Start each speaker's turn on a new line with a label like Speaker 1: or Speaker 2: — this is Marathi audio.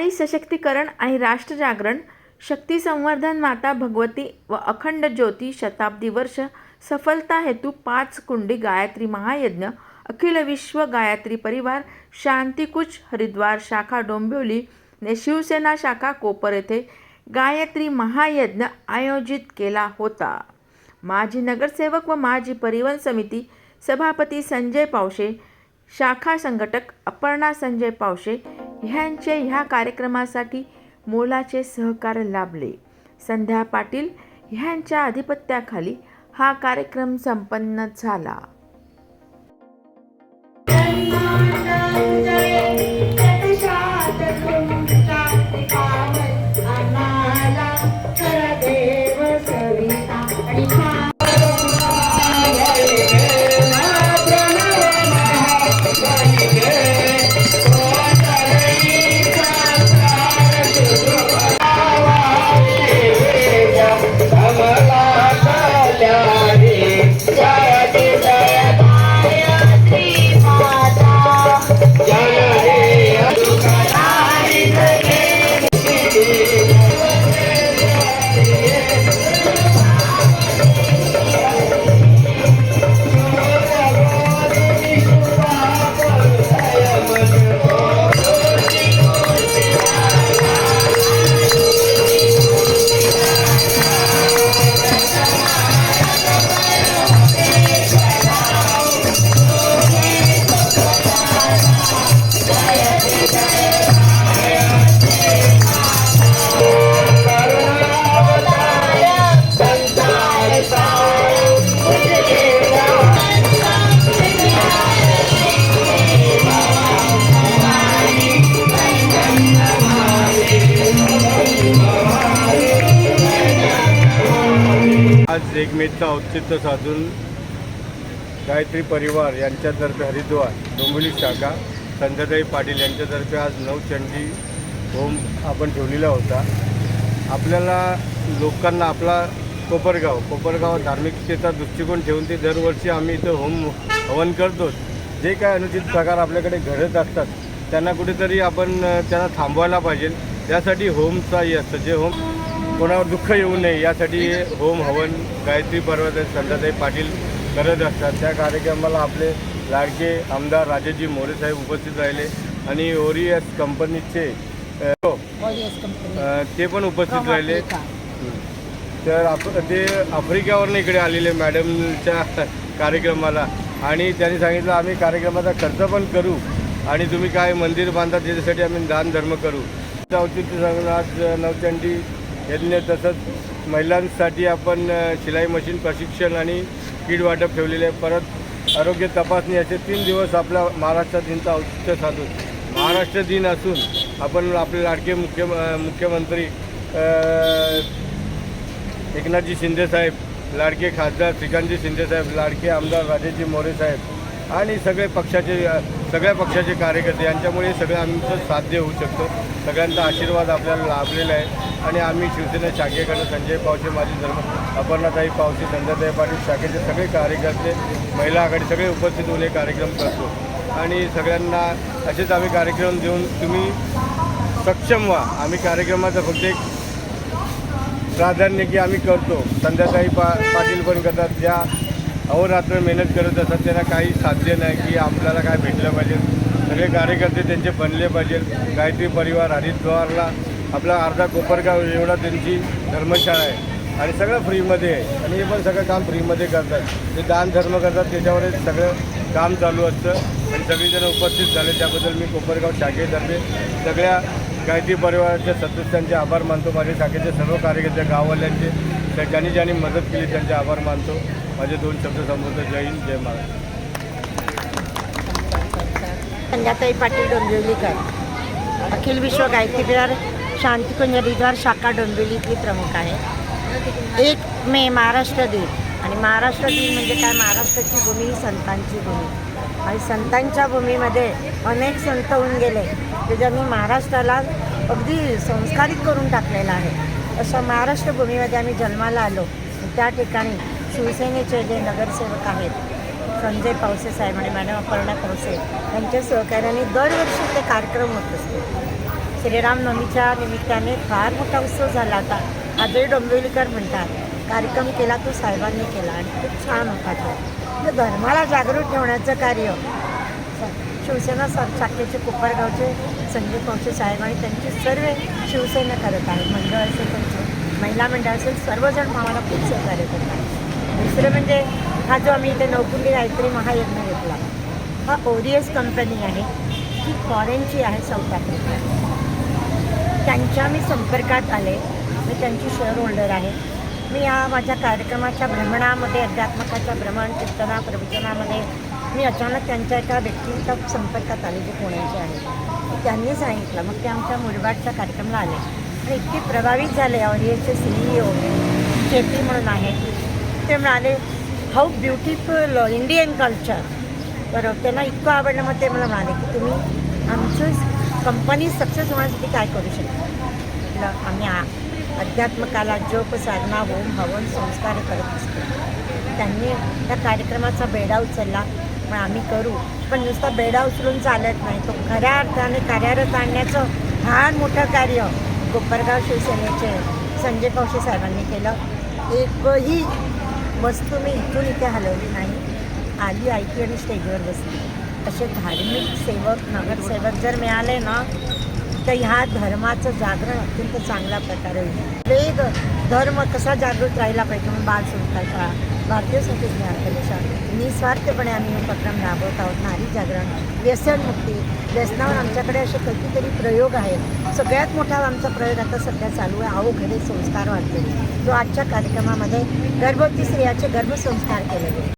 Speaker 1: नारी सशक्तीकरण आणि राष्ट्रजागरण, शक्ती संवर्धन, माता भगवती व अखंड ज्योती शताब्दी वर्ष सफलता हेतु 5 कुंडी गायत्री महायज्ञ अखिल विश्व गायत्री परिवार शांतिकुच हरिद्वार शाखा डोंबिवली ने शिवसेना शाखा कोपर येथे गायत्री महायज्ञ आयोजित केला होता। माजी नगरसेवक व माजी परिवहन समिती सभापती संजय पावशे, शाखा संघटक अपर्णा संजय पावशे ह्यांचे ह्या कार्यक्रमासाठी मोलाचे सहकार्य लाभले। संध्या पाटील ह्यांच्या अधिपत्याखाली हा कार्यक्रम संपन्न झाला।
Speaker 2: आज 1 मेचं औचित्य साधून गायत्री परिवार यांच्यातर्फे हरिद्वार डोंबिवली शाखा संध्याताई पाटील यांच्यातर्फे आज नवचंडी होम आपण ठेवलेला होता। आपल्याला लोकांना आपला कोपरगाव धार्मिकतेचा दृष्टिकोन ठेवून ते दरवर्षी आम्ही इथं होम हवन करतो। जे काय अनुचित प्रकार आपल्याकडे घडत असतात त्यांना कुठेतरी आपण त्यांना थांबवायला पाहिजे। त्यासाठी होमचाही असतं, जे होम कोणावर दुःख येऊ नये यासाठी होम हवन गायत्री पर्वत संध्याताई पाटील करत असतात। त्या कार्यक्रमाला आपले लाडके आमदार राजेजी मोरे साहेब उपस्थित राहिले आणि ओरियस कंपनीचे ते पण उपस्थित राहिले। तर ते आफ्रिकेवरून इकडे आलेले मॅडमच्या कार्यक्रमाला आणि त्यांनी सांगितलं आम्ही कार्यक्रमाचा खर्च पण करू आणि तुम्ही काय मंदिर बांधा त्याच्यासाठी आम्ही दान धर्म करू। औचित्य सांगून आज नवचंडी यज्ञ तसंच महिलांसाठी आपण शिलाई मशीन प्रशिक्षण आणि किट वाटप ठेवलेले आहे। परत आरोग्य तपासणी असे 3 दिवस आपला महाराष्ट्र दिनचा औचित्य साधून महाराष्ट्र दिन असून आपण आपले लाडके मुख्यमंत्री एकनाथजी शिंदे साहेब, लाडके खासदार श्रीकांतजी शिंदे साहेब, लाडके आमदार राजेजी मोरे साहेब आणि सगळ्या पक्षाचे कार्यकर्ते यांच्यामुळे सगळं आमचं साध्य होऊ शकतं। सगळ्यांचा आशीर्वाद आपल्याला लाभलेला आहे आणि आम्ही शिवसेना शाखेकडे संजय पावशे, माजी धर्म अपर्णाताई पावशे, संध्याताई पाटील शाखेचे सगळे कार्यकर्ते, महिला आघाडी सगळे उपस्थित होऊन हे कार्यक्रम करतो आणि सगळ्यांना असेच आम्ही कार्यक्रम देऊन तुम्ही सक्षम व्हा। आम्ही कार्यक्रमाचं फक्त एक प्राधान्य की आम्ही करतो। संध्याताई पाटील पण करतात, ज्या अहोरात्र मेहनत करत असतात, त्यांना काही साध्य नाही की आपल्याला काय भेटलं पाहिजे। सगळे कार्यकर्ते त्यांचे बनले पाहिजे। गायत्री परिवार हरिद्वारला आपला अर्धा कोपरगाव एवढा त्यांची धर्मशाळा आहे आणि सगळं फ्रीमध्ये आहे आणि हे पण सगळं काम फ्रीमध्ये करतात। ते दान धर्म करतात, त्याच्यावरच सगळं काम चालू असतं आणि सगळेजण उपस्थित झाले त्याबद्दल मी कोपरगाव शाखेतर्फे सगळ्या गायत्री परिवाराच्या सदस्यांचे आभार मानतो। माझ्या शाखेचे सर्व कार्यकर्ते, गाववाल्यांचे, ज्यांनी मदत केली त्यांचे आभार मानतो। माझे 2 शब्द संबोधतो। जय हिंद, जय महाराष्ट्र।
Speaker 3: संध्याताई पाटील डोंबिवलीकर, अखिल विश्व गायत्री परिवार शांतिकुंज हरिद्वार शाखा डोंबिवलीतली प्रमुख आहे। 1 मे महाराष्ट्र दिन आणि महाराष्ट्र दिन म्हणजे काय, महाराष्ट्राची भूमी ही संतांची भूमी आणि संतांच्या भूमीमध्ये अनेक संत होऊन गेले ते ज्यांनी महाराष्ट्राला अगदी संस्कारित करून टाकलेलं आहे। अशा महाराष्ट्र भूमीमध्ये आम्ही जन्माला आलो। त्या ठिकाणी शिवसेनेचे जे नगरसेवक आहेत संजय पावसे साहेब आणि मॅडम अपर्णा पावसे यांच्या सहकार्याने दरवर्षी ते कार्यक्रम होत असते। श्रीरामनवमीच्या निमित्ताने फार मोठा उत्सव झाला होता. आजही डोंबिवलीकर म्हणतात कार्यक्रम केला तो साहेबांनी केला आणि खूप छान होता तो. म्हणजे धर्माला जागृत ठेवण्याचं कार्य शिवसेना शाखेचे कोपरगावचे संजय कौशे साहेब आणि त्यांची सर्व शिवसेना करत आहेत. मंडळ असेल त्यांचं, महिला मंडळ असेल, सर्वजण आम्हाला खूप सहकार्य करतात. दुसरं म्हणजे हा जो आम्ही इथे नवकुंडी गायत्री महायज्ञ घेतला, हा ओरियस कंपनी आहे, ही फॉरेनची आहे, साऊथ आफ्रिका. त्यांच्या मी संपर्कात आले, मी त्यांची शेअर होल्डर आहे. मी या माझ्या कार्यक्रमाच्या भ्रमणामध्ये, अध्यात्मकाच्या भ्रमण कीर्तना प्रवचनामध्ये मी अचानक त्यांच्या एका व्यक्तीच्या संपर्कात आले जे पुण्याचे आहे. त्यांनी सांगितलं, मग ते आमच्या मुरबाडच्या कार्यक्रमाला आले आणि इतके प्रभावित झाले. ऑरियसचे CEO शेट्टी म्हणून आहे, ते म्हणाले हाऊ ब्युटिफुल इंडियन कल्चर. बरोबर, त्यांना इतकं आवडलं. मग ते मला म्हणाले की तुम्ही आमचं कंपनी सक्सेस होण्यासाठी काय करू शकता. म्हटलं आम्ही अध्यात्मकाला जोप साधना होम हवन संस्कार करत असतो. त्यांनी त्या कार्यक्रमाचा बेडा उचलला, पण आम्ही करू, पण नुसता बेडा उचलून चालत नाही, तो खऱ्या अर्थाने कार्यरत आणण्याचं फार मोठं कार्य कोपरगाव शिवसेनेचे संजय कौशे साहेबांनी केलं. एकही वस्तू मी इथून इथे हलवली नाही, आली ऐकली आणि स्टेजवर बसली. असे धार्मिक सेवक नगरसेवक जर मिळाले ना, तर ह्या धर्माचं जागरण अत्यंत चांगल्या प्रकारे होईल. वेद धर्म कसा जागृत राहिला पाहिजे म्हणून बाल संस्थाचा, भारतीय संस्कृत ज्ञान परीक्षा, निस्वार्थपणे आम्ही उपक्रम राबवत आहोत. नारी जागरण, व्यसनमुक्ती, व्यसनावर आमच्याकडे असे कितीतरी प्रयोग आहेत. सगळ्यात मोठा आमचा प्रयोग आता सध्या चालू आहे, आओ घडे संस्कार वाटते, जो आजच्या कार्यक्रमामध्ये गर्भवती स्त्रियाचे गर्भसंस्कार केले गेले.